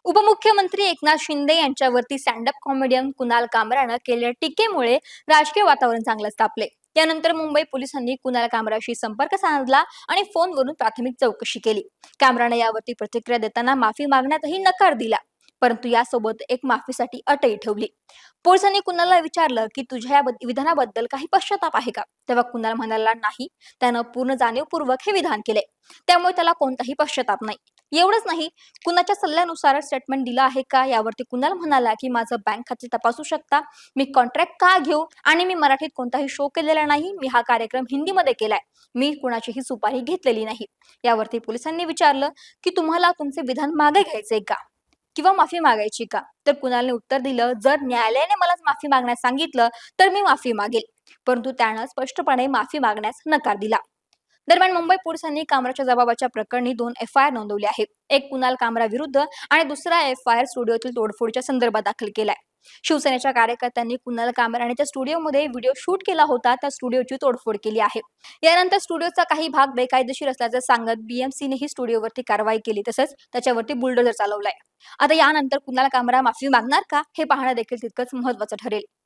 उपमुख्यमंत्री एकनाथ शिंदे यांच्यावरती stand up comedian Kunal कामरानं केलेल्या टीकेमुळे राजकीय वातावरण चांगलंच तापले. त्यानंतर मुंबई पोलिसांनी कुणाल कामराशी संपर्क साधला आणि फोनवरून प्राथमिक चौकशी केली. कामरानं यावरती प्रतिक्रिया देताना माफी मागण्यातही नकार दिला, परंतु यासोबत एक माफीसाठी अटही ठेवली. पोलिसांनी कुणालला विचारलं की तुझ्या या विधानाबद्दल काही पश्चाताप आहे का, तेव्हा कुणाल म्हणाला नाही. त्यानं पूर्ण जाणीवपूर्वक हे विधान केले, त्यामुळे त्याला कोणताही पश्चाताप नाही. एवढंच नाही, कुणाच्या सल्ल्यानुसार स्टेटमेंट दिलं आहे का यावरती कुणाल म्हणाला की माझं बँक खाते तपासू शकता, मी कॉन्ट्रॅक्ट का घेऊ आणि मी मराठीत कोणताही शो केलेला नाही, मी हा कार्यक्रम हिंदीमध्ये केलाय, मी कुणाचीही सुपारी घेतलेली नाही. यावरती पोलिसांनी विचारलं की तुम्हाला तुमचे विधान मागे घ्यायचे का किंवा माफी मागायची का, तर कुणालने उत्तर दिलं, जर न्यायालयाने मला माफी मागण्यास सांगितलं तर मी माफी मागेल. परंतु त्यानं स्पष्टपणे माफी मागण्यास नकार दिला. दरम्यान मुंबई पोलिसांनी कामराच्या जबाबाच्या प्रकरणी 2 एफ.आय.आर नोंदवले आहेत. एक कुणाल कामरा विरुद्ध आणि दुसरा एफ.आय.आर स्टुडिओतील तोडफोडीच्या संदर्भात दाखल केलाय. शिवसेनेच्या कार्यकर्त्यांनी कुणाल कामराने त्या स्टुडिओमध्ये व्हिडिओ शूट केला होता, त्या स्टुडिओची तोडफोड केली आहे. यानंतर स्टुडिओचा काही भाग बेकायदेशीर असल्याचं सांगत बीएमसीने ही स्टुडिओवरती कारवाई केली, तसंच त्याच्यावरती बुलडोझर चालवलाय. आता यानंतर कुणाल कामरा माफी मागणार का, हे पाहणं देखील तितकंच महत्त्वाचं ठरेल.